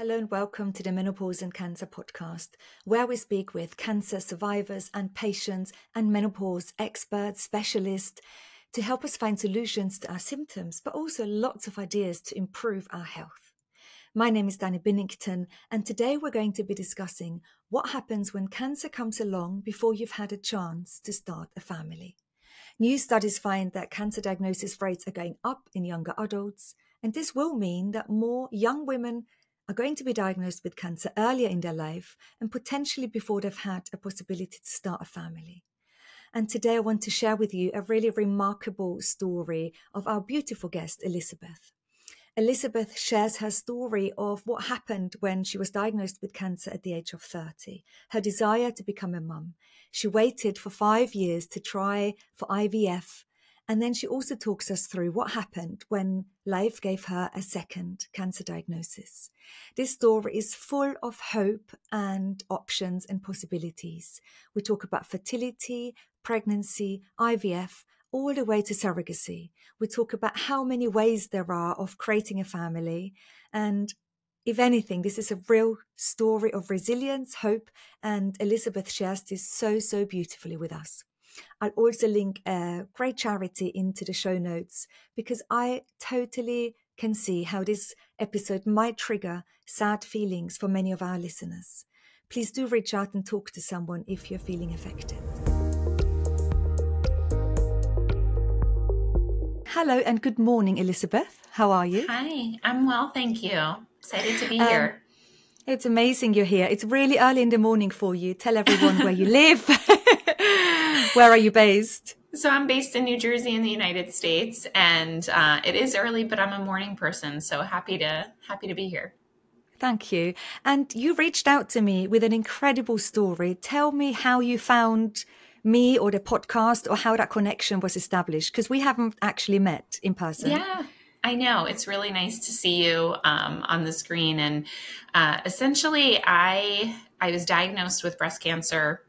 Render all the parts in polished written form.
Hello and welcome to the Menopause and Cancer Podcast, where we speak with cancer survivors and patients and menopause experts, specialists, to help us find solutions to our symptoms, but also lots of ideas to improve our health. My name is Dani Binnington, and today we're going to be discussing what happens when cancer comes along before you've had a chance to start a family. New studies find that cancer diagnosis rates are going up in younger adults, and this will mean that more young women are going to be diagnosed with cancer earlier in their life and potentially before they've had a possibility to start a family. And today I want to share with you a really remarkable story of our beautiful guest, Elizabeth. Elizabeth shares her story of what happened when she was diagnosed with cancer at the age of 30, her desire to become a mum. She waited for 5 years to try for IVF. And then she also talks us through what happened when life gave her a second cancer diagnosis. This story is full of hope and options and possibilities. We talk about fertility, pregnancy, IVF, all the way to surrogacy. We talk about how many ways there are of creating a family. And if anything, this is a real story of resilience, hope, and Elizabeth shares this so beautifully with us. I'll also link a great charity into the show notes because I totally can see how this episode might trigger sad feelings for many of our listeners. Please do reach out and talk to someone if you're feeling affected. Hello and good morning, Elizabeth. How are you? Hi, I'm well, thank you. Excited to be here. It's amazing you're here. It's really early in the morning for you. Tell everyone where you live. Where are you based? So I'm based in New Jersey in the United States, and it is early, but I'm a morning person, so happy to be here. Thank you. And you reached out to me with an incredible story. Tell me how you found me or the podcast or how that connection was established, because we haven't actually met in person. Yeah, I know. It's really nice to see you on the screen. And essentially, I was diagnosed with breast cancer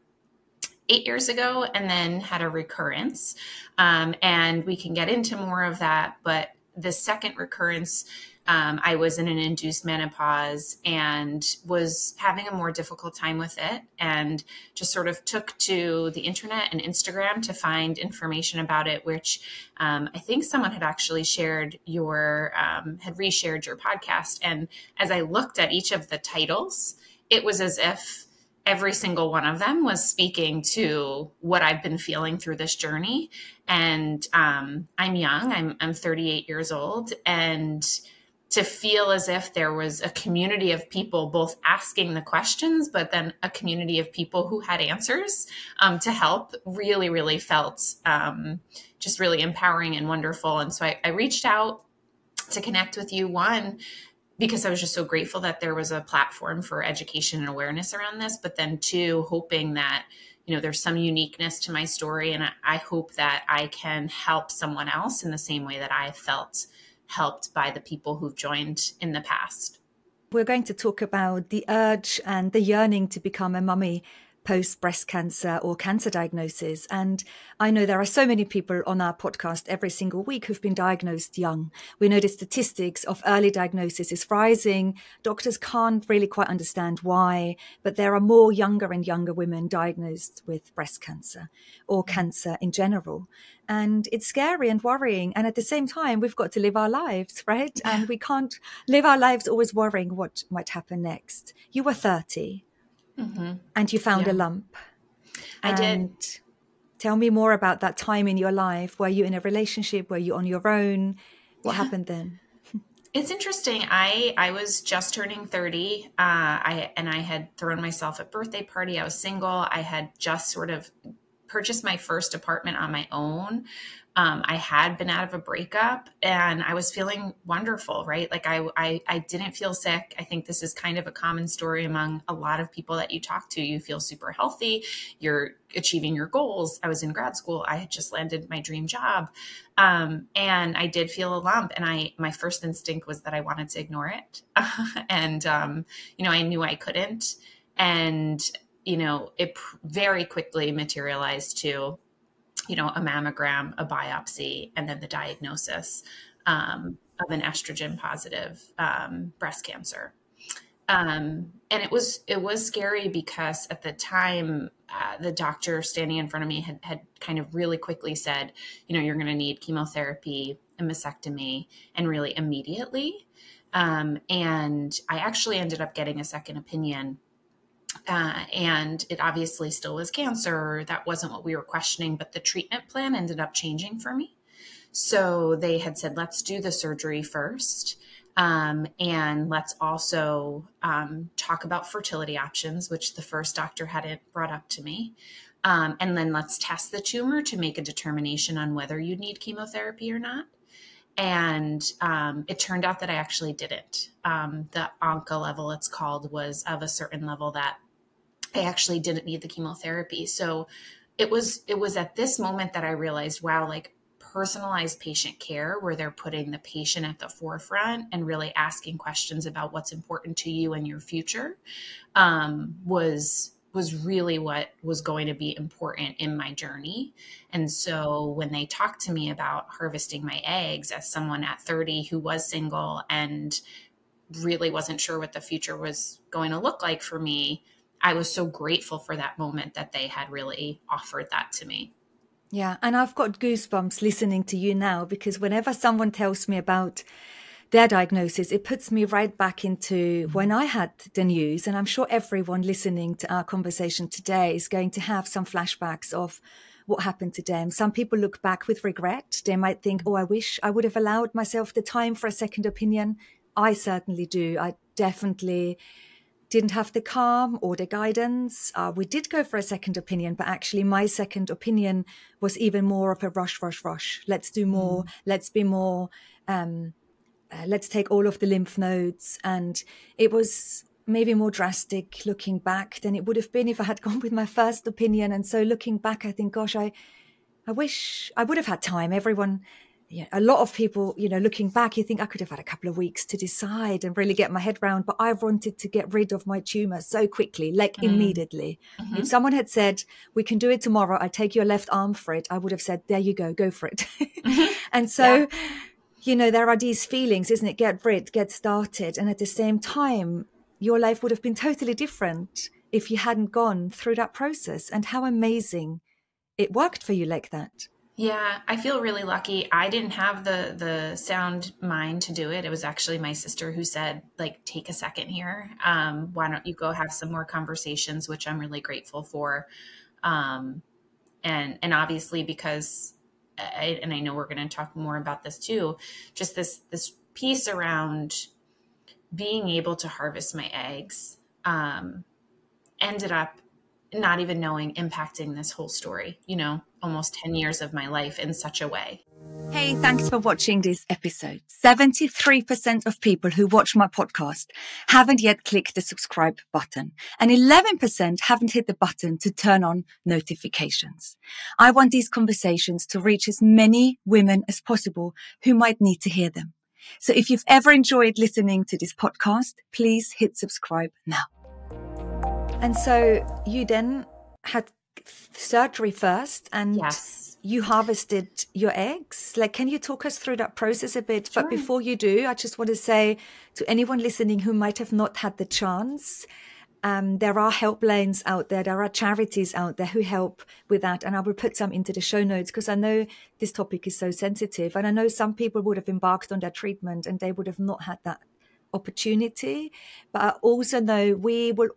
8 years ago and then had a recurrence. And we can get into more of that. But the second recurrence, I was in an induced menopause and was having a more difficult time with it, and just sort of took to the internet and Instagram to find information about it, which I think someone had actually shared had reshared your podcast. And as I looked at each of the titles, it was as if every single one of them was speaking to what I've been feeling through this journey. And I'm young, I'm 38 years old, and to feel as if there was a community of people both asking the questions, but then a community of people who had answers to help really felt just really empowering and wonderful. And so I reached out to connect with you, one, because I was just so grateful that there was a platform for education and awareness around this, but then two, hoping that, there's some uniqueness to my story. And I hope that I can help someone else in the same way that I felt helped by the people who've joined in the past. We're going to talk about the urge and the yearning to become a mummy post breast cancer or cancer diagnosis. And I know there are so many people on our podcast every single week who've been diagnosed young. We know the statistics of early diagnosis is rising. Doctors can't really quite understand why, but there are more younger and younger women diagnosed with breast cancer or cancer in general. And it's scary and worrying. And at the same time, we've got to live our lives, right? And we can't live our lives always worrying what might happen next. You were 30. Mm-hmm. And you found a lump. I did. Tell me more about that time in your life. Were you in a relationship? Were you on your own? What happened then? It's interesting. I was just turning 30. I had thrown myself a birthday party. I was single. I had just sort of purchased my first apartment on my own. I had been out of a breakup and I was feeling wonderful, right? Like I didn't feel sick. I think this is kind of a common story among a lot of people that you talk to. You feel super healthy. You're achieving your goals. I was in grad school. I had just landed my dream job. And I did feel a lump, and my first instinct was that I wanted to ignore it. And, I knew I couldn't. And, it very quickly materialized to, a mammogram, a biopsy, and then the diagnosis of an estrogen positive breast cancer. And it was scary because at the time, the doctor standing in front of me had kind of really quickly said, you're going to need chemotherapy and mastectomy, and really immediately. And I actually ended up getting a second opinion. And it obviously still was cancer. That wasn't what we were questioning, but the treatment plan ended up changing for me. So they had said, let's do the surgery first. And let's also talk about fertility options, which the first doctor hadn't brought up to me. And then let's test the tumor to make a determination on whether you need chemotherapy or not. And it turned out that I actually didn't. The onco level, it's called, was of a certain level that I actually didn't need the chemotherapy. So it was at this moment that I realized, wow, like, personalized patient care, where they're putting the patient at the forefront and really asking questions about what's important to you and your future, was really what was going to be important in my journey. And so when they talked to me about harvesting my eggs, as someone at 30 who was single and really wasn't sure what the future was going to look like for me, I was so grateful for that moment that they had really offered that to me. Yeah. And I've got goosebumps listening to you now, because whenever someone tells me about their diagnosis, it puts me right back into when I had the news. And I'm sure everyone listening to our conversation today is going to have some flashbacks of what happened to them. Some people look back with regret. They might think, oh, I wish I would have allowed myself the time for a second opinion. I certainly do. I definitely didn't have the calm or the guidance. We did go for a second opinion, but actually my second opinion was even more of a rush. Let's do more. Let's be more, let's take all of the lymph nodes. And it was maybe more drastic looking back than it would have been if I had gone with my first opinion. And so looking back, I think, gosh, I wish I would have had time. Everyone, a lot of people, looking back, you think I could have had a couple of weeks to decide and really get my head around, but I wanted to get rid of my tumor so quickly, like immediately. Mm-hmm. If someone had said, we can do it tomorrow, I take your left arm for it, I would have said, there you go for it. Mm-hmm. And so, there are these feelings, isn't it? Get rid, get started. And at the same time, your life would have been totally different if you hadn't gone through that process. And how amazing it worked for you like that. Yeah, I feel really lucky. I didn't have the sound mind to do it. It was actually my sister who said, like, take a second here. Why don't you go have some more conversations, which I'm really grateful for. And obviously because, I know we're going to talk more about this too, just this piece around being able to harvest my eggs, ended up not even knowing impacting this whole story, almost 10 years of my life in such a way. Hey, thanks for watching this episode. 73% of people who watch my podcast haven't yet clicked the subscribe button, and 11% haven't hit the button to turn on notifications. I want these conversations to reach as many women as possible who might need to hear them. So if you've ever enjoyed listening to this podcast, please hit subscribe now. And so you then had surgery first, and yes, you harvested your eggs. Like, can you talk us through that process a bit? Sure. But before you do, I just want to say to anyone listening who might have not had the chance, there are helplines out there. There are charities out there who help with that. And I will put some into the show notes, because I know this topic is so sensitive. And I know some people would have embarked on their treatment and they would have not had that opportunity. But I also know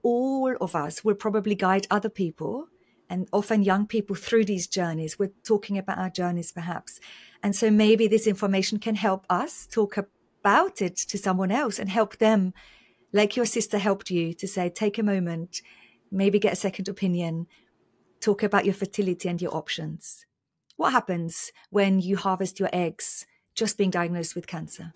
all of us will probably guide other people, and often young people, through these journeys. We're talking about our journeys perhaps. And so maybe this information can help us talk about it to someone else and help them, like your sister helped you, to say, take a moment, maybe get a second opinion, talk about your fertility and your options. What happens when you harvest your eggs just being diagnosed with cancer?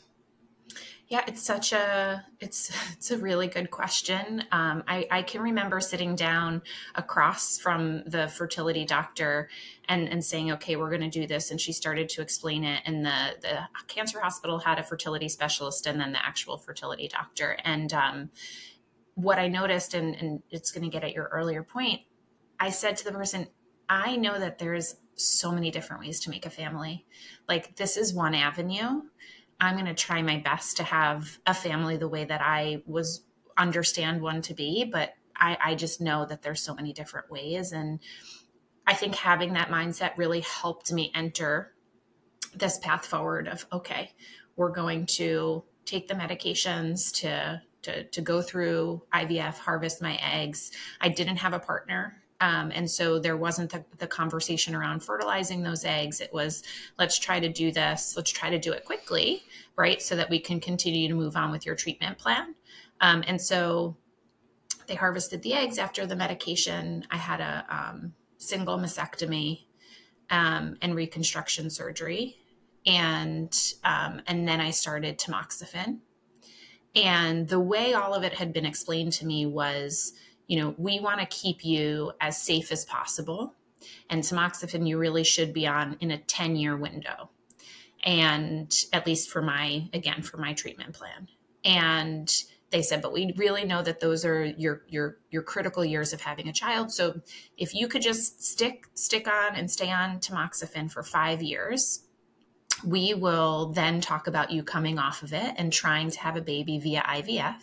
Yeah, it's a really good question. I can remember sitting down across from the fertility doctor and saying, okay, we're going to do this. And she started to explain it. And the cancer hospital had a fertility specialist and then the actual fertility doctor. And what I noticed, and it's going to get at your earlier point, I said to the person, I know that there's so many different ways to make a family. Like, this is one avenue. I'm going to try my best to have a family the way that I was understand one to be, but I just know that there's so many different ways. And I think having that mindset really helped me enter this path forward of, okay, we're going to take the medications to go through IVF, harvest my eggs. I didn't have a partner. And so there wasn't the conversation around fertilizing those eggs. It was, let's try to do this. Let's try to do it quickly, right? So that we can continue to move on with your treatment plan. And so they harvested the eggs after the medication. I had a single mastectomy and reconstruction surgery. And then I started tamoxifen. And the way all of it had been explained to me was, we want to keep you as safe as possible. And tamoxifen, you really should be on in a 10-year window. And at least for my treatment plan. And they said, but we really know that those are your critical years of having a child. So if you could just stick on and stay on tamoxifen for 5 years, we will then talk about you coming off of it and trying to have a baby via IVF,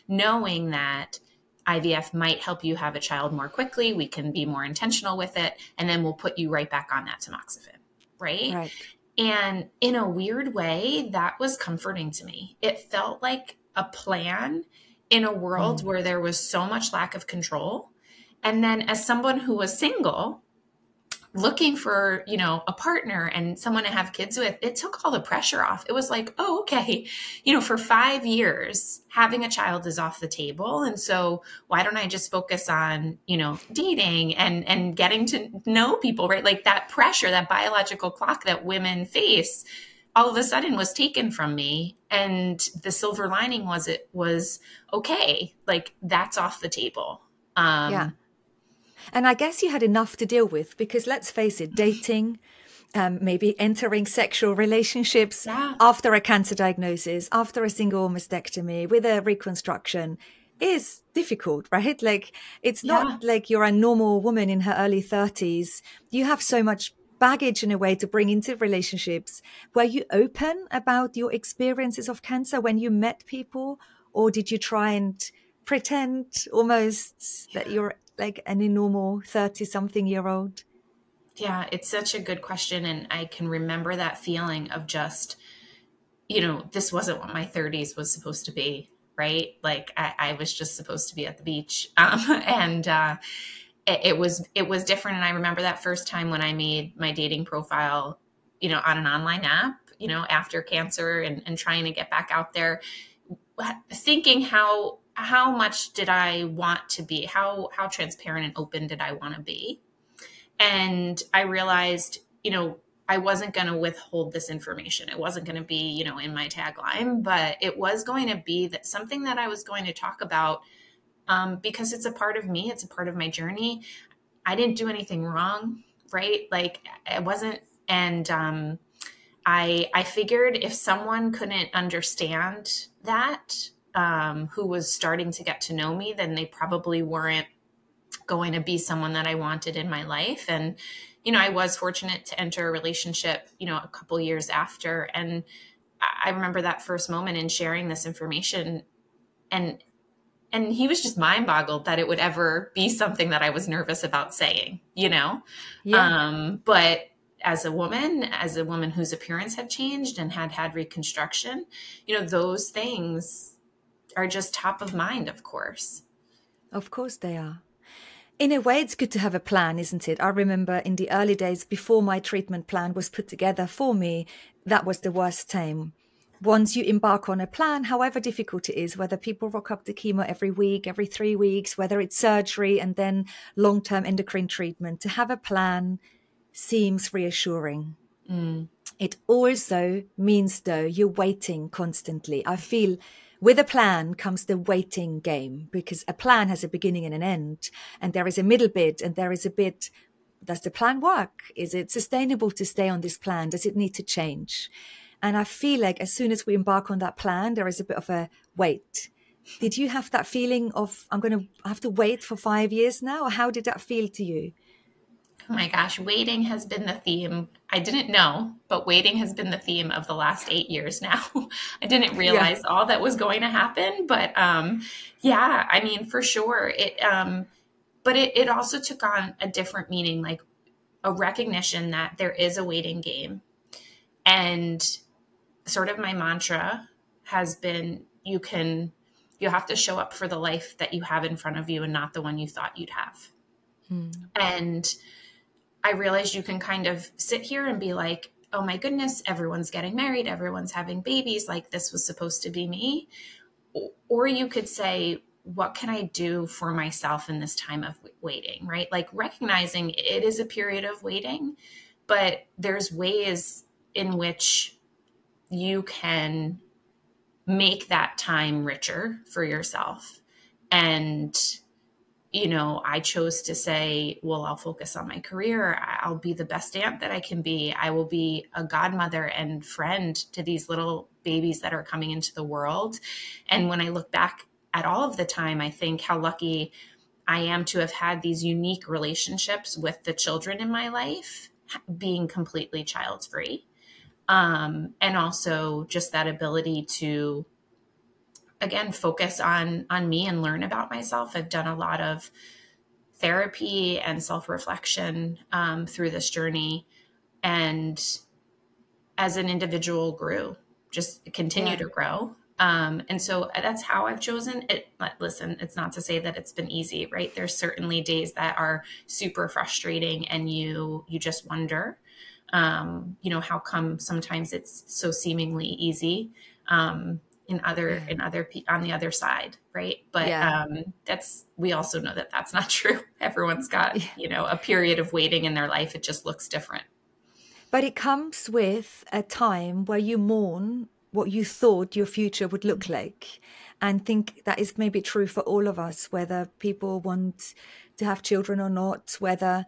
knowing that IVF might help you have a child more quickly. We can be more intentional with it. And then we'll put you right back on that tamoxifen. Right. And in a weird way, that was comforting to me. It felt like a plan in a world where there was so much lack of control. And then as someone who was single, looking for, a partner and someone to have kids with, it took all the pressure off. It was like, oh, okay, for 5 years, having a child is off the table. And so why don't I just focus on, dating and getting to know people, right? Like that pressure, that biological clock that women face, all of a sudden was taken from me. And the silver lining was it was okay. Like that's off the table. Yeah. And I guess you had enough to deal with because let's face it, dating, maybe entering sexual relationships after a cancer diagnosis, after a single mastectomy with a reconstruction is difficult, right? Like it's not like you're a normal woman in her early 30s. You have so much baggage in a way to bring into relationships. Were you open about your experiences of cancer when you met people, or did you try and pretend almost that you're like any normal 30-something-year-old? Yeah, it's such a good question. And I can remember that feeling of just, this wasn't what my 30s was supposed to be, right? Like I was just supposed to be at the beach. It was different. And I remember that first time when I made my dating profile, on an online app, after cancer and trying to get back out there, thinking how much did I want to be? How transparent and open did I want to be? And I realized, I wasn't going to withhold this information. It wasn't going to be, in my tagline, but it was going to be something that I was going to talk about because it's a part of me. It's a part of my journey. I didn't do anything wrong, right? Like it wasn't. And I figured if someone couldn't understand that, who was starting to get to know me, then they probably weren't going to be someone that I wanted in my life. And, I was fortunate to enter a relationship, a couple years after. And I remember that first moment in sharing this information and he was just mind boggled that it would ever be something that I was nervous about saying, but as a woman whose appearance had changed and had reconstruction, those things are just top of mind, of course. Of course they are. In a way, it's good to have a plan, isn't it? I remember in the early days before my treatment plan was put together for me, that was the worst time. Once you embark on a plan, however difficult it is, whether people rock up to chemo every week, every 3 weeks, whether it's surgery and then long-term endocrine treatment, to have a plan seems reassuring. It also means, though, you're waiting constantly. I feel with a plan comes the waiting game, because a plan has a beginning and an end, and there is a middle bit, and there is a bit, does the plan work? Is it sustainable to stay on this plan? Does it need to change? And I feel like as soon as we embark on that plan, there is a bit of a wait. Did you have that feeling of, I'm going to have to wait for 5 years now? Or how did that feel to you? Oh my gosh, waiting has been the theme. I didn't know, but waiting has been the theme of the last 8 years now. I didn't realize all that was going to happen, but yeah, I mean, for sure. But it also took on a different meaning, like a recognition that there is a waiting game. And sort of my mantra has been, you have to show up for the life that you have in front of you and not the one you thought you'd have. And I realized you can kind of sit here and be like, oh my goodness, everyone's getting married, everyone's having babies, like this was supposed to be me. Or you could say, what can I do for myself in this time of waiting, right? Like recognizing it is a period of waiting, but there's ways in which you can make that time richer for yourself. And I chose to say, well, I'll focus on my career. I'll be the best aunt that I can be. I will be a godmother and friend to these little babies that are coming into the world. And when I look back at all of the time, I think how lucky I am to have had these unique relationships with the children in my life, being completely child-free. And also just that ability to, again, focus on me and learn about myself. I've done a lot of therapy and self-reflection through this journey. And as an individual grew, just continue to grow. And so that's how I've chosen it. Listen, it's not to say that it's been easy, right? There's certainly days that are super frustrating and you just wonder, how come sometimes it's so seemingly easy. On the other side. Right. But, we also know that that's not true. Everyone's got, a period of waiting in their life. It just looks different. But it comes with a time where you mourn what you thought your future would look like. And think that is maybe true for all of us, whether people want to have children or not, whether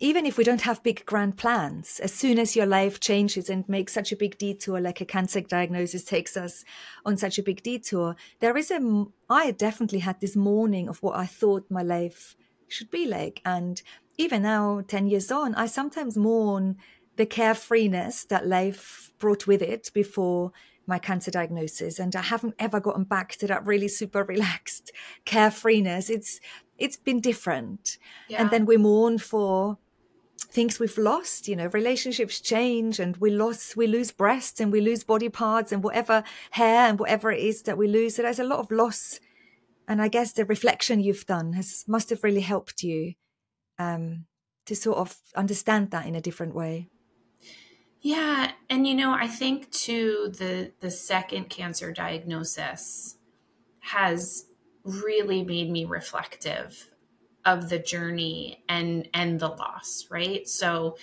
even if we don't have big grand plans, as soon as your life changes and makes such a big detour, like a cancer diagnosis takes us on such a big detour, I definitely had this mourning of what I thought my life should be like. And even now, 10 years on, I sometimes mourn the carefreeness that life brought with it before my cancer diagnosis. And I haven't ever gotten back to that really super relaxed carefreeness. It's been different. Yeah. And then we mourn for things we've lost, relationships change and we lose breasts and we lose body parts and whatever hair and whatever it is that we lose. So there's a lot of loss. And I guess the reflection you've done must have really helped you to sort of understand that in a different way. Yeah. And, I think too, the second cancer diagnosis has really made me reflective of the journey and the loss, right? So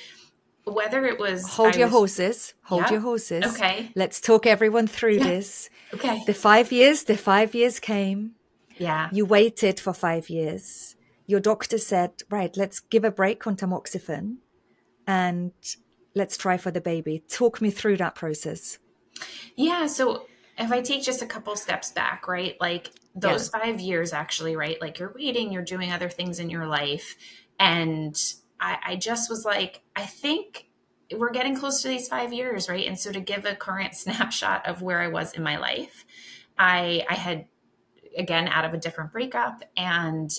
whether it was... Hold your horses. Okay. Let's talk everyone through this. Okay. The 5 years came. Yeah. You waited for 5 years. Your doctor said, right, let's give a break on tamoxifen and let's try for the baby. Talk me through that process. Yeah. So if I take just a couple steps back, right? Like those 5 years actually, right? Like you're waiting, you're doing other things in your life. And I just was like, I think we're getting close to these 5 years, right? And so to give a current snapshot of where I was in my life, I had, again, out of a different breakup. And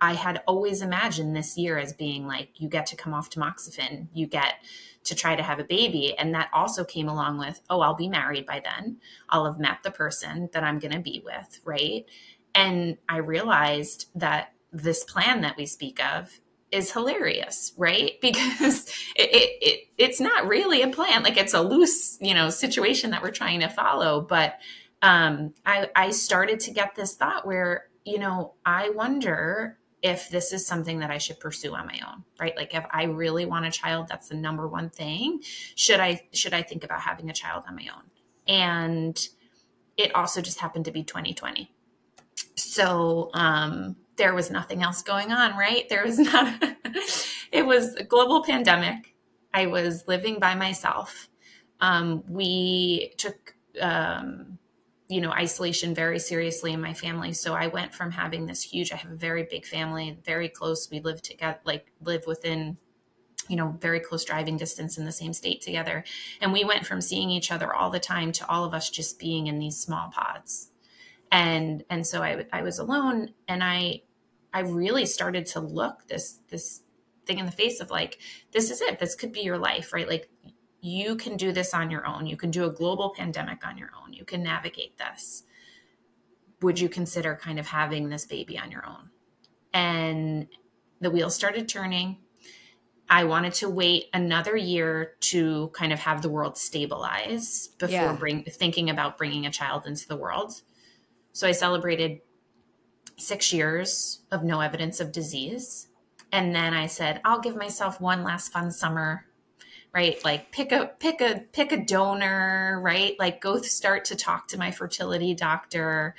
I had always imagined this year as being like, you get to come off tamoxifen, you get to try to have a baby. And that also came along with, I'll be married by then. I'll have met the person that I'm going to be with, right? And I realized that this plan that we speak of is hilarious, right? Because it's not really a plan. Like it's a loose, situation that we're trying to follow. But I started to get this thought where, I wonder if this is something that I should pursue on my own, right? Like if I really want a child, that's the number one thing. Should I think about having a child on my own? And it also just happened to be 2020. So there was nothing else going on, right? There was not, it was a global pandemic. I was living by myself. We took isolation very seriously in my family. So I went from having this huge, I have a very big family, very close. We live together, live within, very close driving distance in the same state together. And we went from seeing each other all the time to all of us just being in these small pods. And so I was alone, and I really started to look this thing in the face of like, this is it. This could be your life, right? Like, you can do this on your own. You can do a global pandemic on your own. You can navigate this. Would you consider kind of having this baby on your own? And the wheels started turning. I wanted to wait another year to kind of have the world stabilize before thinking about bringing a child into the world. So I celebrated 6 years of no evidence of disease. And then I said, I'll give myself one last fun summer, right? Like pick a donor, right? Like go start to talk to my fertility doctor,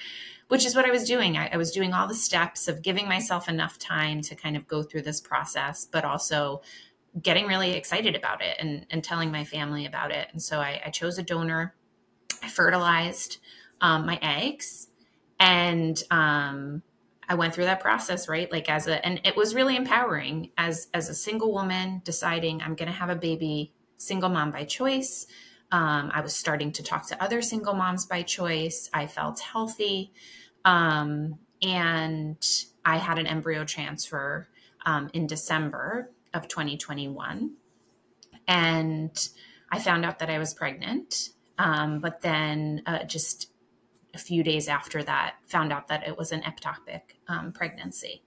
which is what I was doing. I was doing all the steps of giving myself enough time to kind of go through this process, but also getting really excited about it and telling my family about it. And so I chose a donor. I fertilized my eggs, and I went through that process, right? Like and it was really empowering as a single woman deciding I'm going to have a baby, single mom by choice. I was starting to talk to other single moms by choice. I felt healthy. And I had an embryo transfer in December of 2021. And I found out that I was pregnant. But then just a few days after that, found out that it was an ectopic pregnancy.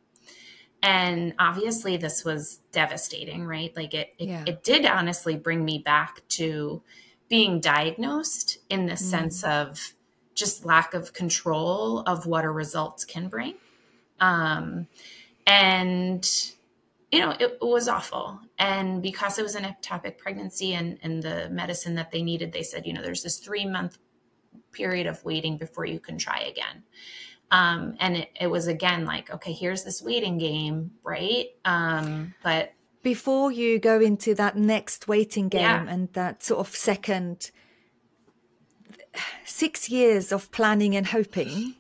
And obviously this was devastating, right? Like it did honestly bring me back to being diagnosed in the sense of just lack of control of what a result can bring. And, it was awful. And because it was an ectopic pregnancy and the medicine that they needed, they said, there's this 3-month period of waiting before you can try again. And it was again, like, okay, here's this waiting game, right? But before you go into that next waiting game and that sort of second 6 years of planning and hoping,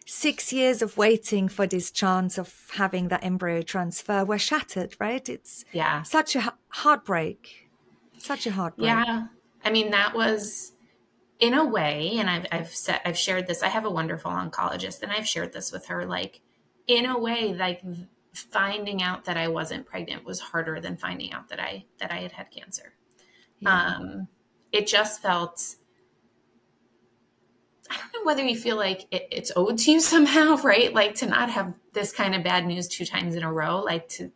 6 years of waiting for this chance of having that embryo transfer were shattered, right? It's such a heartbreak, such a heartbreak. Yeah. I mean, that was, in a way, and I've shared this. I have a wonderful oncologist, and I've shared this with her. Like, in a way, like finding out that I wasn't pregnant was harder than finding out that I had cancer. Yeah. It just felt, I don't know whether you feel like it's owed to you somehow, right? Like to not have this kind of bad news 2 times in a row, like to,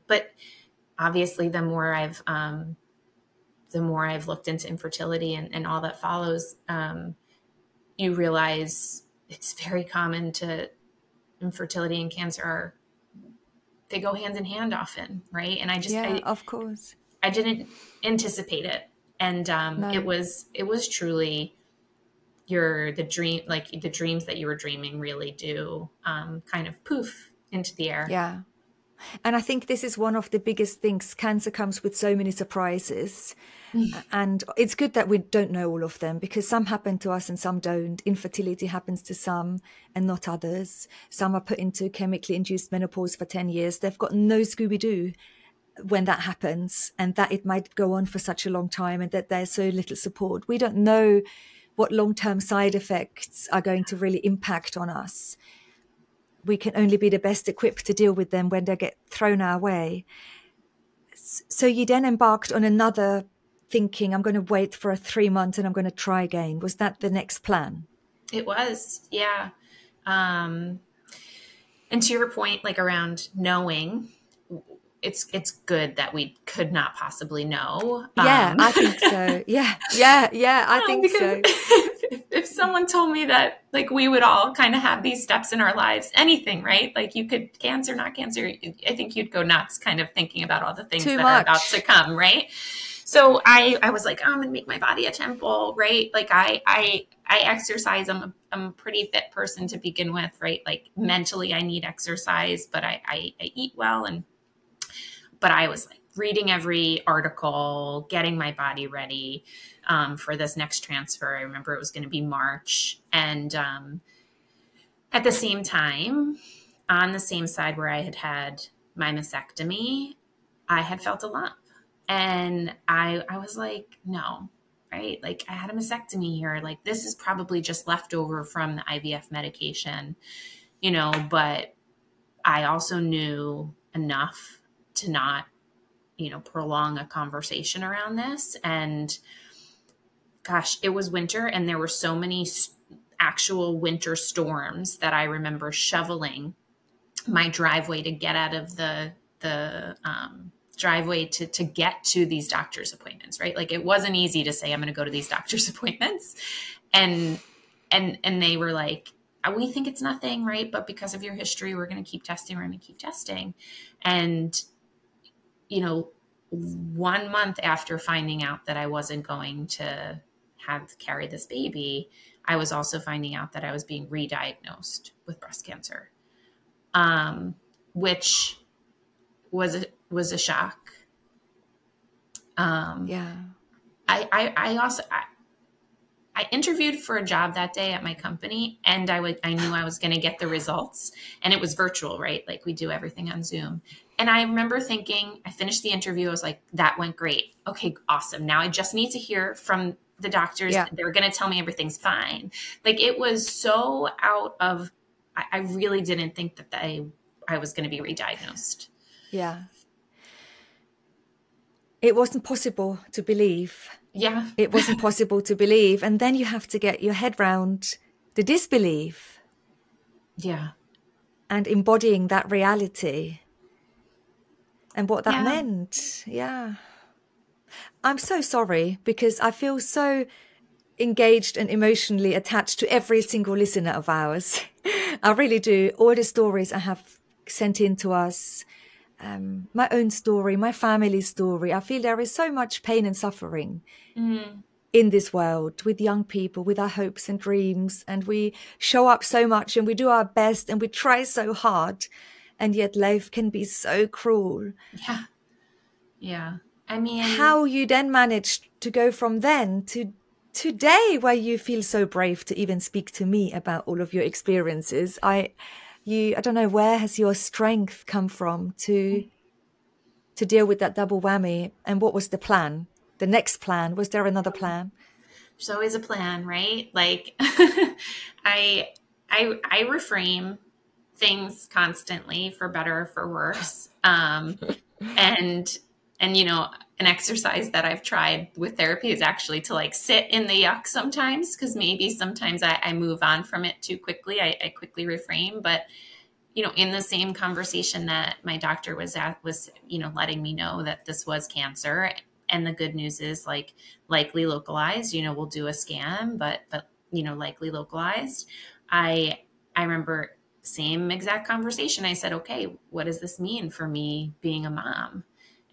but obviously the more I've looked into infertility and all that follows, you realize it's very common infertility and cancer they go hand in hand often. Right. And of course, I didn't anticipate it. And, no. It was truly the dreams that you were dreaming really do, kind of poof into the air. Yeah. And I think this is one of the biggest things. Cancer comes with so many surprises. And it's good that we don't know all of them, because some happen to us and some don't. Infertility happens to some and not others. Some are put into chemically induced menopause for 10 years. They've got no Scooby-Doo when that happens, and that it might go on for such a long time and that there's so little support. We don't know what long-term side effects are going to really impact on us. We can only be the best equipped to deal with them when they get thrown our way. So you then embarked on another thinking, I'm going to wait for 3 months and I'm going to try again. Was that the next plan? It was, yeah. And to your point, like around knowing, it's good that we could not possibly know. Yeah, I think so. Yeah, I think so. If someone told me that, like, we would all kind of have these steps in our lives, anything, right? Like you could cancer, not cancer. I think you'd go nuts kind of thinking about all the things that are about to come, right? So I was like, I'm going to make my body a temple, right? Like I exercise. I'm a pretty fit person to begin with, right? Like mentally I need exercise, but I eat well. But I was like reading every article, getting my body ready for this next transfer. I remember it was going to be March. And at the same time, on the same side where I had had my mastectomy, I had felt a lump. And I was like, no, right? Like, I had a mastectomy here. Like, this is probably just leftover from the IVF medication, you know, but I also knew enough to not, you know, prolong a conversation around this. And gosh, it was winter, and there were so many actual winter storms that I remember shoveling my driveway to get out of the driveway to get to these doctor's appointments, right? Like, it wasn't easy to say, I'm going to go to these doctor's appointments. And they were like, we think it's nothing, right? But because of your history, we're going to keep testing. We're going to keep testing. And, you know, 1 month after finding out that I wasn't going to carry this baby, I was also finding out that I was being re-diagnosed with breast cancer, which was a shock. Yeah. I interviewed for a job that day at my company, and I knew I was going to get the results, and it was virtual, right? Like, we do everything on Zoom. And I remember thinking, I finished the interview. I was like, that went great. Okay, awesome. Now I just need to hear from the doctors. Yeah. They're going to tell me everything's fine. Like, it was so out of, I really didn't think that I was going to be re-diagnosed. Yeah. It wasn't possible to believe. Yeah. It wasn't possible to believe. And then you have to get your head round the disbelief. Yeah. And embodying that reality and what that Yeah. meant. Yeah. I'm so sorry, because I feel so engaged and emotionally attached to every single listener of ours. I really do. All the stories I have sent in to us, my own story, my family's story. I feel there is so much pain and suffering in this world with young people, with our hopes and dreams. And we show up so much and we do our best and we try so hard. And yet life can be so cruel. Yeah. Yeah. I mean, how you then managed to go from then to today, where you feel so brave to even speak to me about all of your experiences. I don't know, where has your strength come from to deal with that double whammy? And what was the plan? The next plan? Was there another plan? There's always a plan, right? Like, I reframe things constantly, for better or for worse. And, you know, an exercise that I've tried with therapy is actually to, like, sit in the yuck sometimes, because maybe sometimes I move on from it too quickly. I quickly reframe. But, you know, in the same conversation that my doctor was at, was, you know, letting me know that this was cancer. And the good news is, like, likely localized, you know, we'll do a scan, but, you know, likely localized. I remember same exact conversation. I said, okay, what does this mean for me being a mom?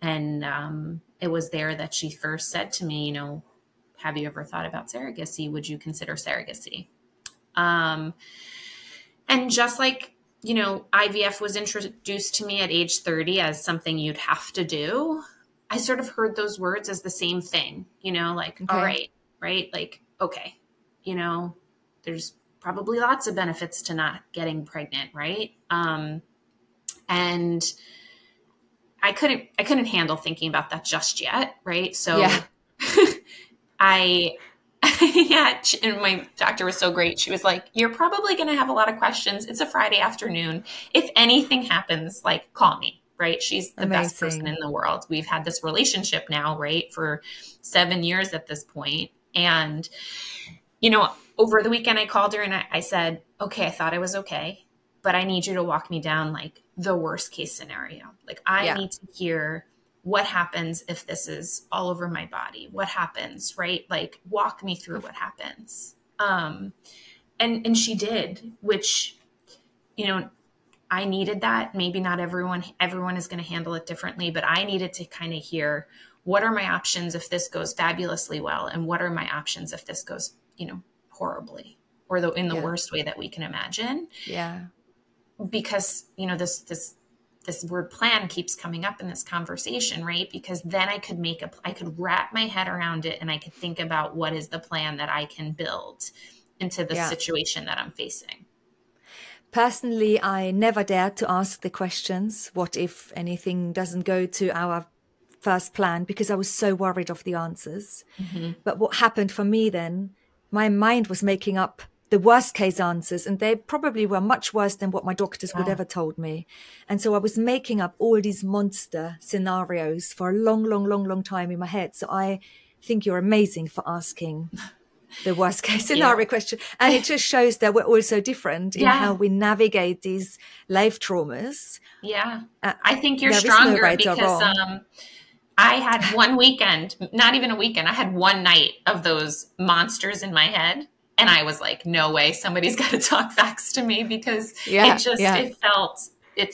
And it was there that she first said to me, you know, have you ever thought about surrogacy? Would you consider surrogacy? And just like, you know, IVF was introduced to me at age 30 as something you'd have to do, I sort of heard those words as the same thing, you know, like, okay. All right. Like, okay, you know, there's probably lots of benefits to not getting pregnant. Right. And I couldn't handle thinking about that just yet. Right. So yeah. And my doctor was so great. She was like, you're probably going to have a lot of questions. It's a Friday afternoon. If anything happens, like, call me. Right. She's the best person in the world. We've had this relationship now, right, for 7 years at this point. And, you know, over the weekend I called her and I said, okay, I thought I was okay, but I need you to walk me down, like, the worst case scenario. Like, I need to hear what happens if this is all over my body. What happens, right? Like, walk me through what happens. And she did, which, you know, I needed that. Maybe not everyone is going to handle it differently, but I needed to kind of hear, what are my options if this goes fabulously well? And what are my options if this goes, you know, horribly, or in the worst way that we can imagine? Yeah. Because, you know, this this word plan keeps coming up in this conversation, right? Because then I could wrap my head around it, and I could think about what is the plan that I can build into the situation that I'm facing. Personally, I never dared to ask the questions, what if anything doesn't go to our first plan, because I was so worried of the answers. Mm-hmm. But what happened for me then, my mind was making up the worst case answers, and they probably were much worse than what my doctors would ever told me. And so I was making up all these monster scenarios for a long time in my head. So I think you're amazing for asking the worst case scenario question. And it just shows that we're all so different in how we navigate these life traumas. Yeah. I think you're there stronger is no right because or wrong. I had one weekend, not even a weekend. I had one night of those monsters in my head. And I was like, no way, somebody's got to talk facts to me, because it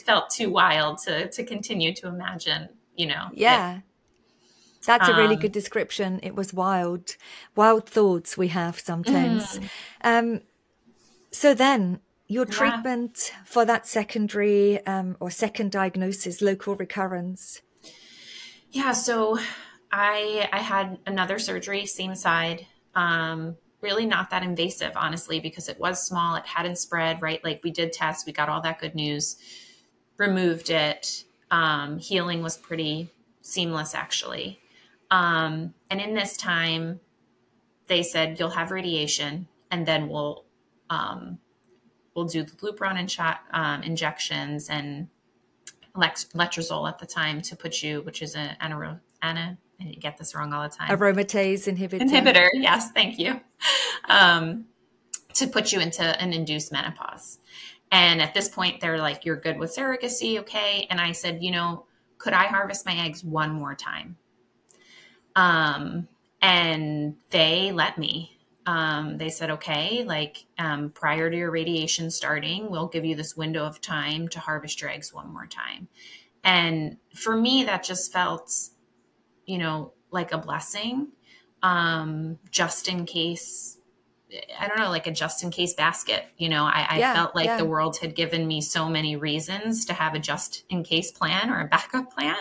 felt too wild to continue to imagine, you know. Yeah. That's a really good description. It was wild thoughts we have sometimes. So then your treatment for that secondary or second diagnosis, local recurrence. Yeah. So I had another surgery, same side, really not that invasive, honestly, because it was small. It hadn't spread, right? Like, we did tests, we got all that good news, removed it. Healing was pretty seamless, actually. And in this time, they said, you'll have radiation, and then we'll do the Lupron injections and letrozole at the time to put you, which is I get this wrong all the time. Aromatase inhibitor. Yes. Thank you. To put you into an induced menopause. And at this point, they're like, you're good with surrogacy. Okay. And I said, could I harvest my eggs one more time? And they let me. They said, okay, prior to your radiation starting, we'll give you this window of time to harvest your eggs one more time. And for me, that just felt, like a blessing, just in case, I don't know, like a just in case basket. I felt like the world had given me so many reasons to have a just in case plan or a backup plan.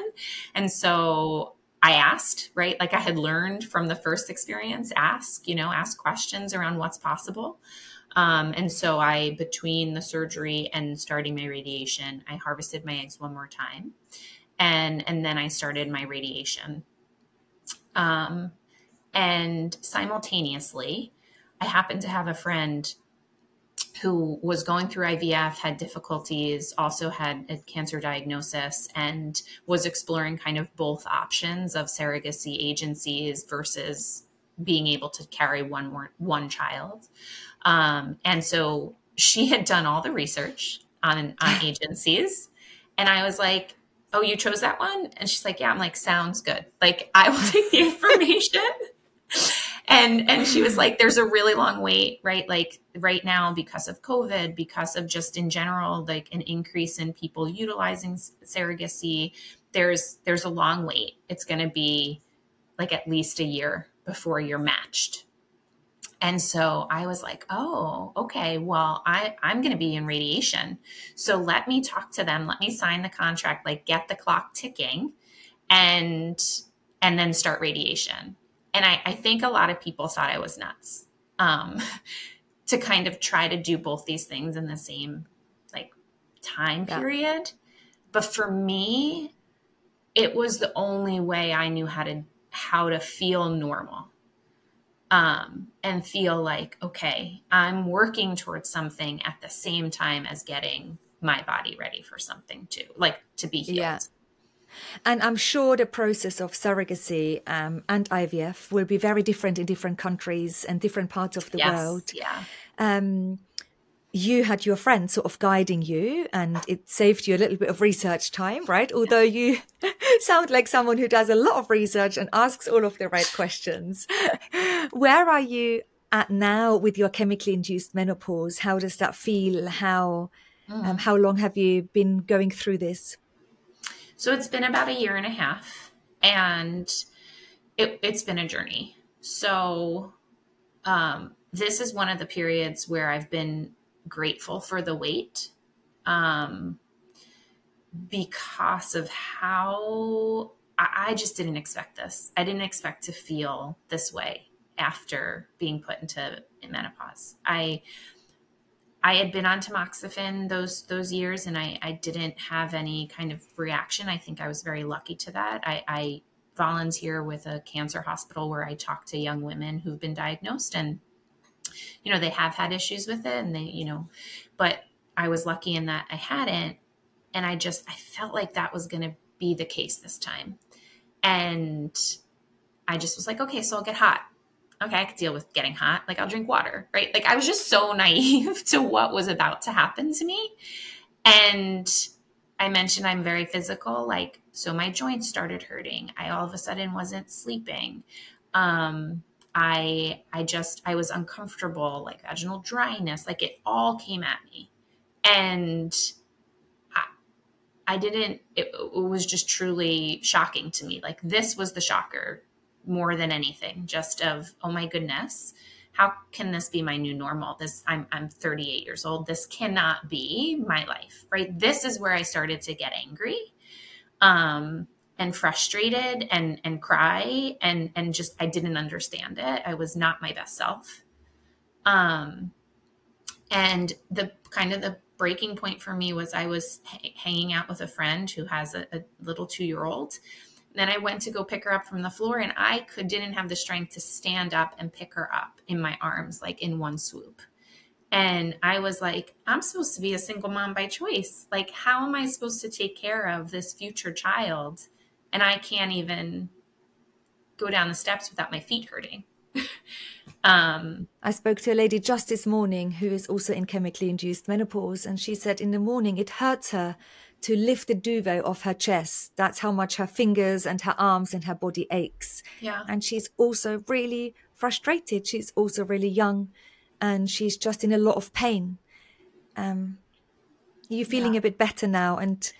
And so I asked, right? Like I had learned from the first experience, ask questions around what's possible. And so between the surgery and starting my radiation, I harvested my eggs one more time. And then I started my radiation. And simultaneously, I happened to have a friend who was going through IVF, had difficulties, also had a cancer diagnosis, and was exploring kind of both options of surrogacy agencies versus being able to carry one child. And so she had done all the research on agencies. And I was like, oh, you chose that one? And she's like, yeah. I'm like, sounds good. Like, I will take the information. And she was like, there's a really long wait, right? Like right now, because of COVID, because of just in general, like an increase in people utilizing surrogacy, there's a long wait. It's going to be like at least a year before you're matched. And so I was like, oh, okay, well, I'm going to be in radiation. So let me talk to them. Let me sign the contract, like get the clock ticking and then start radiation. And I think a lot of people thought I was nuts to kind of try to do both these things in the same like time period. But for me, it was the only way I knew how to feel normal. And feel like, okay, I'm working towards something at the same time as getting my body ready for something too, like to be healed. Yeah. And I'm sure the process of surrogacy and IVF will be very different in different countries and different parts of the world. Yeah. You had your friend sort of guiding you, and it saved you a little bit of research time, right? Although you sound like someone who does a lot of research and asks all of the right questions. Where are you at now with your chemically induced menopause? How does that feel? How long have you been going through this? So it's been about 1.5 years, and it's been a journey. So this is one of the periods where I've been grateful for the wait. because of how I just didn't expect this. I didn't expect to feel this way after being put into menopause. I had been on tamoxifen those years, and I didn't have any kind of reaction. I think I was very lucky to that. I volunteer with a cancer hospital where I talk to young women who've been diagnosed, and, they have had issues with it, and but I was lucky in that I hadn't. And I felt like that was going to be the case this time. And I just was like, okay, so I'll get hot. Okay, I could deal with getting hot. Like, I'll drink water, right? Like, I was just so naive to what was about to happen to me. And I mentioned I'm very physical. Like, so my joints started hurting. I all of a sudden wasn't sleeping. I was uncomfortable, like vaginal dryness, like it all came at me. And it was just truly shocking to me. Like, this was the shocker more than anything, just of, oh my goodness, how can this be my new normal? I'm 38 years old. This cannot be my life, right? This is where I started to get angry, and frustrated and cry and just, I didn't understand it. I was not my best self. And the breaking point for me was I was hanging out with a friend who has a little 2-year-old. Then I went to go pick her up from the floor, and I didn't have the strength to stand up and pick her up in my arms, like in one swoop. And I was like, I'm supposed to be a single mom by choice. Like, how am I supposed to take care of this future child? And I can't even go down the steps without my feet hurting. I spoke to a lady just this morning who is also in chemically induced menopause, and she said in the morning it hurts her to lift the duvet off her chest. That's how much her fingers and her arms and her body aches. Yeah. And she's also really frustrated. She's also really young, and she's just in a lot of pain. Are you feeling a bit better now? And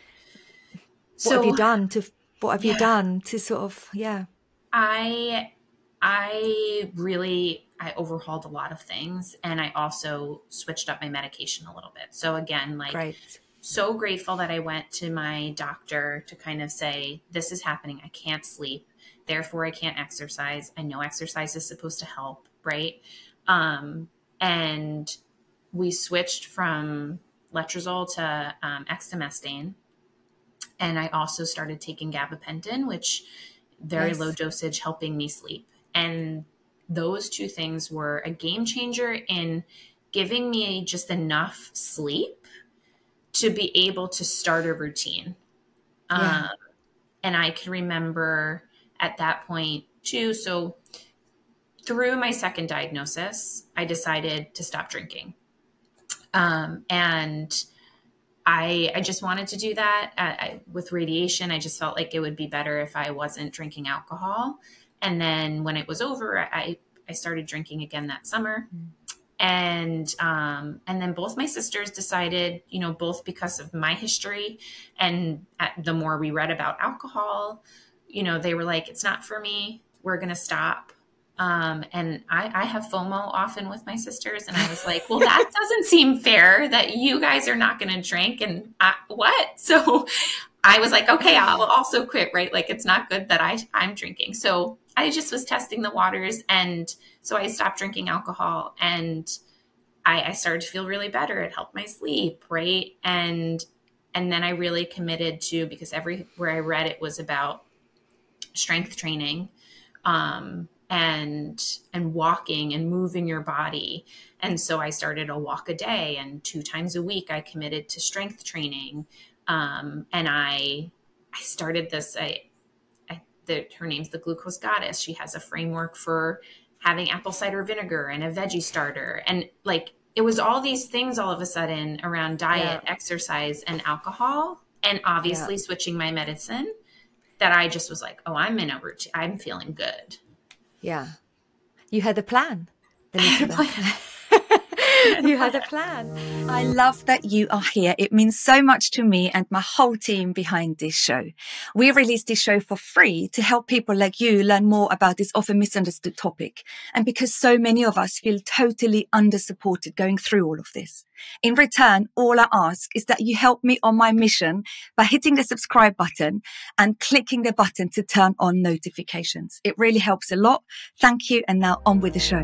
what have you done to sort of, I overhauled a lot of things, and I also switched up my medication a little bit. So again, Great. So grateful that I went to my doctor to kind of say, this is happening. I can't sleep. Therefore, I can't exercise. I know exercise is supposed to help, right? And we switched from letrozole to exemestane. And I also started taking gabapentin, which very low dosage, helping me sleep. And those two things were a game changer in giving me just enough sleep to be able to start a routine. And I can remember at that point too. So through my second diagnosis, I decided to stop drinking. And I just wanted to do that. With radiation, I just felt like it would be better if I wasn't drinking alcohol. And then when it was over, I started drinking again that summer. And then both my sisters decided, both because of my history and the more we read about alcohol, they were like, it's not for me. We're going to stop. And I have FOMO often with my sisters. And I was like, well, that doesn't seem fair that you guys are not going to drink. And what? So I was like, okay, I'll also quit, right? Like, it's not good that I'm drinking. So I just was testing the waters. And so I stopped drinking alcohol, and I started to feel really better. It helped my sleep, right? And then I really committed to, because everywhere I read it was about strength training, and walking and moving your body. And so I started a walk a day, and 2 times a week I committed to strength training. And I started this, her name's the Glucose Goddess. She has a framework for having apple cider vinegar and a veggie starter. And it was all these things all of a sudden around diet, exercise, and alcohol, and obviously switching my medicine, that I just was like, oh, I'm in a routine. I'm feeling good. Yeah. You had a plan, Elizabeth. You had a plan. I love that you are here. It means so much to me and my whole team behind this show. We released this show for free to help people like you learn more about this often misunderstood topic. And because so many of us feel totally under-supported going through all of this. In return, all I ask is that you help me on my mission by hitting the subscribe button and clicking the button to turn on notifications. It really helps a lot. Thank you. And now on with the show.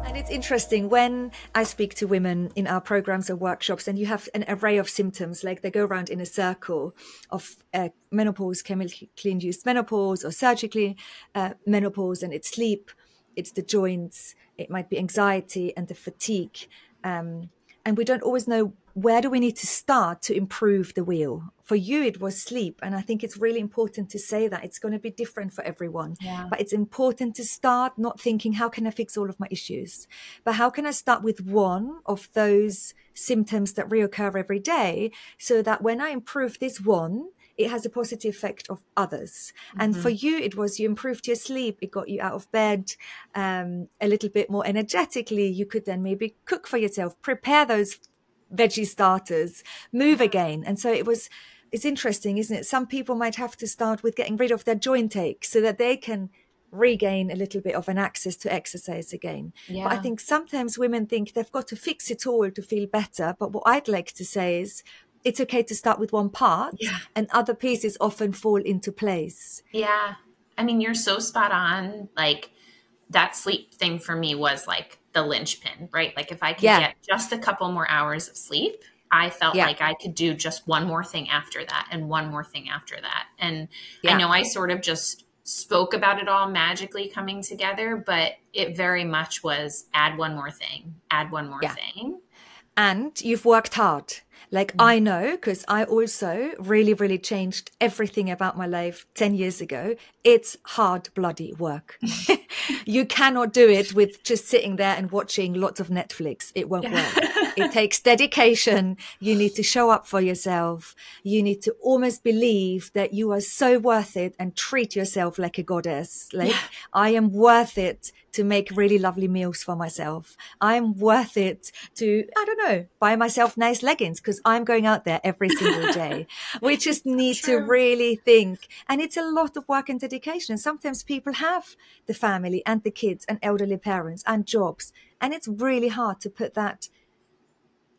And it's interesting when I speak to women in our programs or workshops, and you have an array of symptoms, like they go around in a circle of menopause, chemically induced menopause, or surgically menopause, and it's sleep, it's the joints, it might be anxiety and the fatigue. And we don't always know where do we need to start to improve the wheel. For you, it was sleep. And I think it's really important to say that it's going to be different for everyone. Yeah. But it's important to start not thinking, how can I fix all of my issues? But how can I start with one of those symptoms that reoccur every day so that when I improve this one, it has a positive effect of others. And for you, it was you improved your sleep. It got you out of bed a little bit more energetically. You could then maybe cook for yourself, prepare those veggie starters, move again. And so it's interesting, isn't it? Some people might have to start with getting rid of their joint ache so that they can regain a little bit of an access to exercise again. Yeah. But I think sometimes women think they've got to fix it all to feel better. But what I'd like to say is, it's okay to start with one part and other pieces often fall into place. Yeah. I mean, you're so spot on. Like that sleep thing for me was like the linchpin, right? Like if I could get just a couple more hours of sleep, I felt like I could do just one more thing after that and one more thing after that. And I know I sort of just spoke about it all magically coming together, but it very much was add one more thing, add one more thing. And you've worked hard. Like I know, because I also really, really changed everything about my life 10 years ago. It's hard, bloody work. You cannot do it with just sitting there and watching lots of Netflix. It won't work. It takes dedication. You need to show up for yourself. You need to almost believe that you are so worth it and treat yourself like a goddess. Like I am worth it to make really lovely meals for myself. I'm worth it to, I don't know, buy myself nice leggings because I'm going out there every single day. We just need to really think. And it's a lot of work and dedication. Sometimes people have the family and the kids and elderly parents and jobs. And it's really hard to put that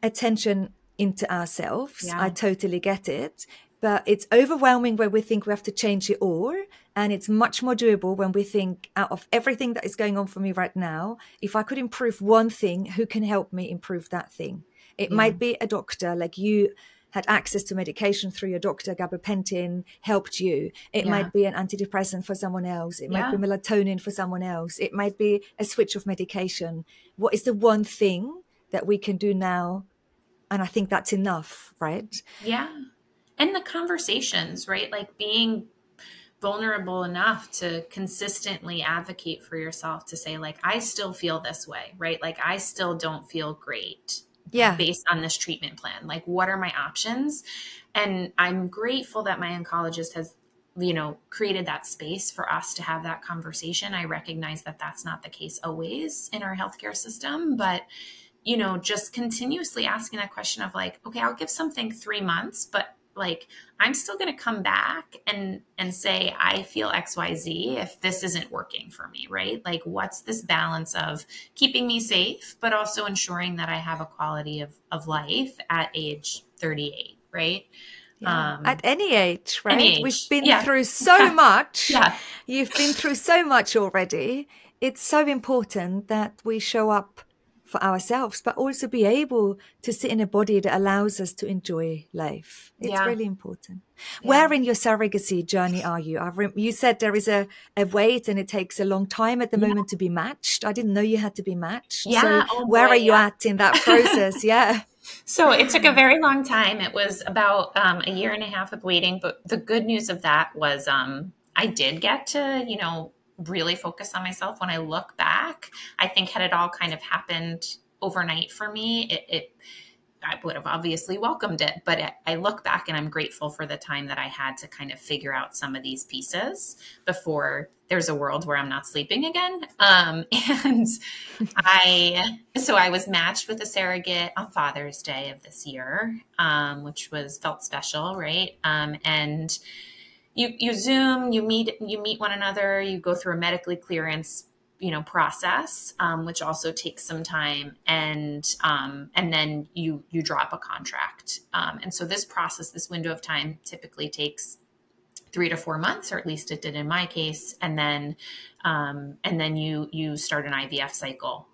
attention into ourselves. I totally get it. But it's overwhelming when we think we have to change it all. And it's much more doable when we think, out of everything that is going on for me right now, if I could improve one thing, who can help me improve that thing? It might be a doctor, like you had access to medication through your doctor, gabapentin helped you. It might be an antidepressant for someone else. It might be melatonin for someone else. It might be a switch of medication. What is the one thing that we can do now? And I think that's enough, right? Yeah. And the conversations, right? Like being vulnerable enough to consistently advocate for yourself to say, like, I still feel this way, right? Like, I still don't feel great based on this treatment plan. Like, what are my options? And I'm grateful that my oncologist has, created that space for us to have that conversation. I recognize that that's not the case always in our healthcare system, but just continuously asking that question of like, okay, I'll give something 3 months, but like, I'm still going to come back and say, I feel XYZ if this isn't working for me, right? Like, what's this balance of keeping me safe, but also ensuring that I have a quality of life at age 38, right? At any age, right? Any age. We've been through so much. Yeah. You've been through so much already. It's so important that we show up for ourselves, but also be able to sit in a body that allows us to enjoy life. It's really important. Where in your surrogacy journey are you? You said there is a wait and it takes a long time at the moment to be matched. I didn't know you had to be matched. Yeah. So where are you at in that process? So it took a very long time. It was about a year and a half of waiting. But the good news of that was I did get to, really focus on myself. When I look back, I think had it all kind of happened overnight for me, I would have obviously welcomed it, but I look back and I'm grateful for the time that I had to kind of figure out some of these pieces before there's a world where I'm not sleeping again. And I was matched with a surrogate on Father's Day of this year, which felt special, right? And you Zoom, you meet one another, you go through a medically clearance, process, which also takes some time, and then you draw up a contract. And so this process, this window of time, typically takes 3 to 4 months, or at least it did in my case. And then you start an IVF cycle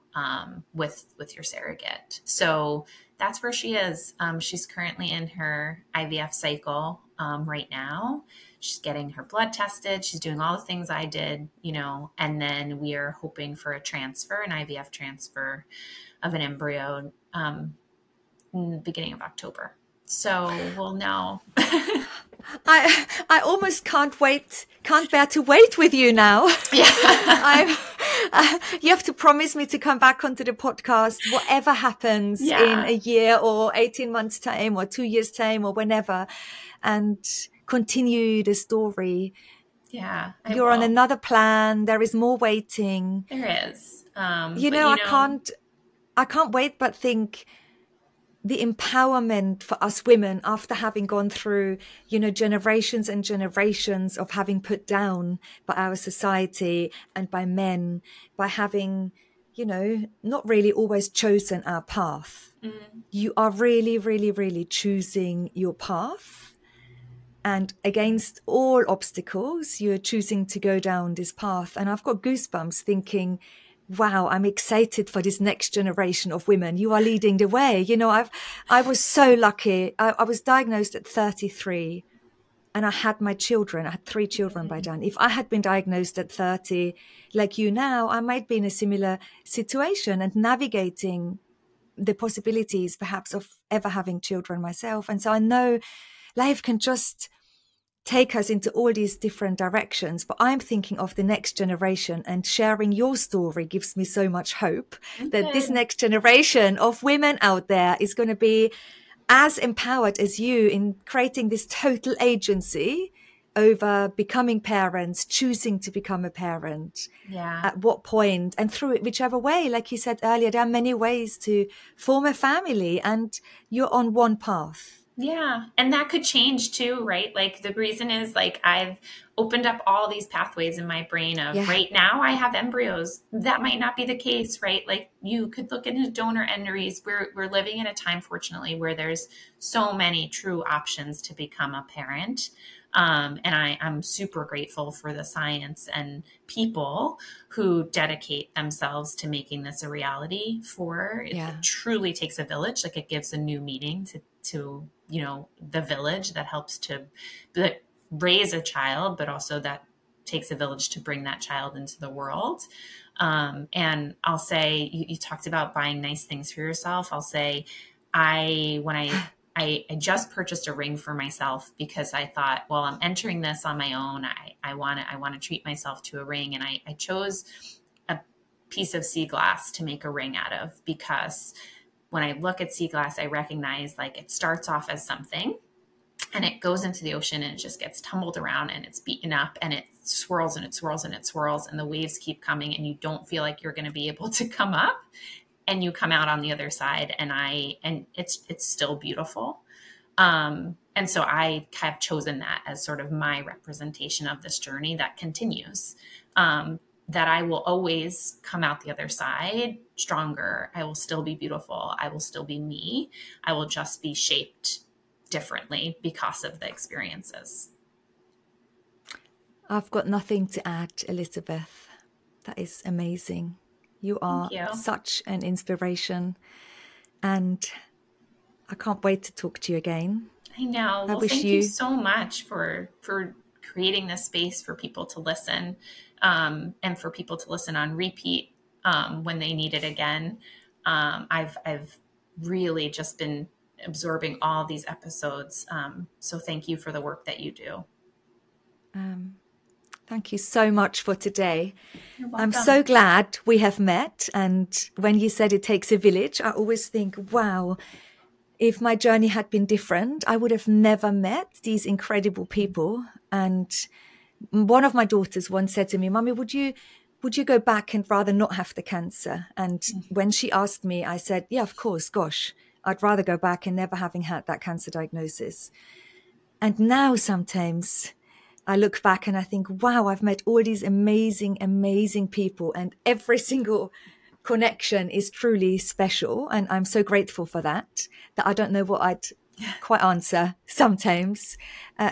with your surrogate. So that's where she is. She's currently in her IVF cycle right now. She's getting her blood tested. She's doing all the things I did, and then we are hoping for an IVF transfer of an embryo in the beginning of October. So we'll know. I almost can't bear to wait with you now. Yeah. You have to promise me to come back onto the podcast, whatever happens in a year or 18 months time or 2 years time or whenever, and continue the story. Yeah. You're on another plan. There is more waiting. There is. I can't wait but think the empowerment for us women after having gone through, generations and generations of having put down by our society and by men, by having, not really always chosen our path. Mm. You are really, really, really choosing your path. And against all obstacles, you're choosing to go down this path. And I've got goosebumps thinking, wow, I'm excited for this next generation of women. You are leading the way. I was so lucky. I was diagnosed at 33 and I had my children. I had 3 children by then. If I had been diagnosed at 30, like you now, I might be in a similar situation and navigating the possibilities perhaps of ever having children myself. And so I know life can just take us into all these different directions, but I'm thinking of the next generation, and sharing your story gives me so much hope that this next generation of women out there is going to be as empowered as you in creating this total agency over becoming parents, choosing to become a parent, at what point, and through it, whichever way. Like you said earlier, there are many ways to form a family, and you're on one path. Yeah. And that could change too, right? Like the reason is I've opened up all these pathways in my brain of right now I have embryos. That might not be the case, right? Like you could look into donor embryos. We're living in a time, fortunately, where there's so many true options to become a parent. And I'm super grateful for the science and people who dedicate themselves to making this a reality it truly takes a village. Like it gives a new meaning to the village that helps to raise a child, but also that takes a village to bring that child into the world. And I'll say, you talked about buying nice things for yourself. I'll say, I just purchased a ring for myself because I thought, well, I'm entering this on my own. I want to treat myself to a ring. And I chose a piece of sea glass to make a ring out of, because when I look at sea glass, I recognize it starts off as something and it goes into the ocean and it just gets tumbled around and it's beaten up and it swirls and it swirls and it swirls and the waves keep coming and you don't feel like you're going to be able to come up, and you come out on the other side and it's still beautiful. And so I have chosen that as sort of my representation of this journey that continues. That I will always come out the other side stronger. I will still be beautiful. I will still be me. I will just be shaped differently because of the experiences. I've got nothing to add, Elizabeth. That is amazing. You are such an inspiration, and I can't wait to talk to you again. I know. Well, thank you so much for creating this space for people to listen. And for people to listen on repeat when they need it again. I've really just been absorbing all these episodes. So thank you for the work that you do. Thank you so much for today. You're welcome. I'm so glad we have met. And when you said it takes a village, I always think, wow, if my journey had been different, I would have never met these incredible people. And one of my daughters once said to me, "Mummy, would you go back and rather not have the cancer?" And when she asked me, I said, "Yeah, of course. Gosh, I'd rather go back and never having had that cancer diagnosis." And now sometimes I look back and I think, wow, I've met all these amazing, amazing people, and every single connection is truly special. And I'm so grateful for that I don't know what I'd quite answer sometimes.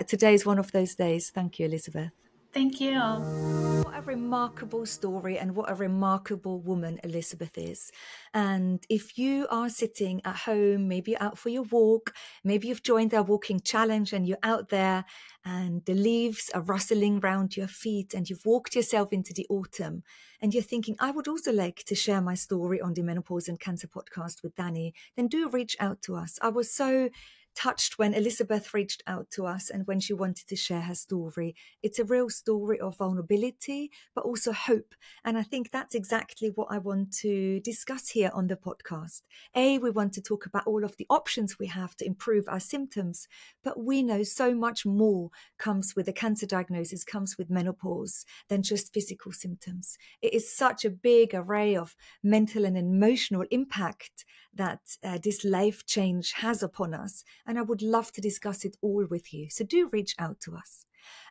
Today is one of those days. Thank you, Elizabeth. Thank you. What a remarkable story, and what a remarkable woman Elizabeth is. And if you are sitting at home, maybe you're out for your walk, maybe you've joined their walking challenge and you're out there and the leaves are rustling round your feet and you've walked yourself into the autumn and you're thinking, I would also like to share my story on the Menopause and Cancer podcast with Dani, then do reach out to us. I was so touched when Elizabeth reached out to us and when she wanted to share her story. It's a real story of vulnerability, but also hope. And I think that's exactly what I want to discuss here on the podcast. We want to talk about all of the options we have to improve our symptoms, but we know so much more comes with a cancer diagnosis, comes with menopause than just physical symptoms. It is such a big array of mental and emotional impact that this life change has upon us. And I would love to discuss it all with you. So do reach out to us.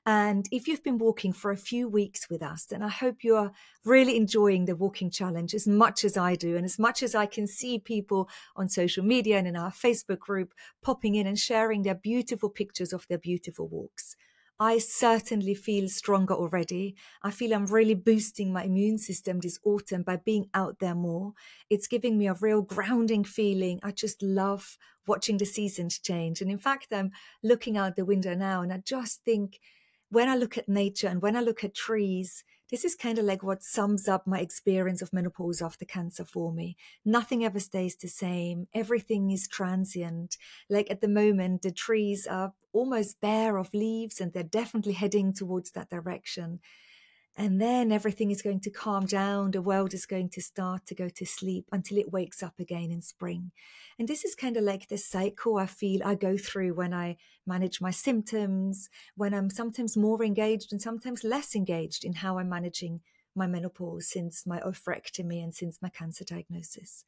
And if you've been walking for a few weeks with us, then I hope you're really enjoying the walking challenge as much as I do. And as much as I can see people on social media and in our Facebook group popping in and sharing their beautiful pictures of their beautiful walks. I certainly feel stronger already. I feel I'm really boosting my immune system this autumn by being out there more. It's giving me a real grounding feeling. I just love watching the seasons change. And in fact, I'm looking out the window now and I just think, when I look at nature and when I look at trees, this is kind of like what sums up my experience of menopause after cancer for me. Nothing ever stays the same. Everything is transient. Like at the moment, the trees are almost bare of leaves and they're definitely heading towards that direction. And then everything is going to calm down. The world is going to start to go to sleep until it wakes up again in spring. And this is kind of like the cycle I feel I go through when I manage my symptoms, when I'm sometimes more engaged and sometimes less engaged in how I'm managing my menopause since my oophorectomy and since my cancer diagnosis.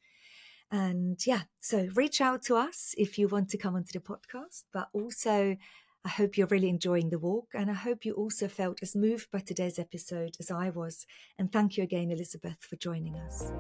And yeah, so reach out to us if you want to come onto the podcast, but also I hope you're really enjoying the walk, and I hope you also felt as moved by today's episode as I was. And thank you again, Elizabeth, for joining us.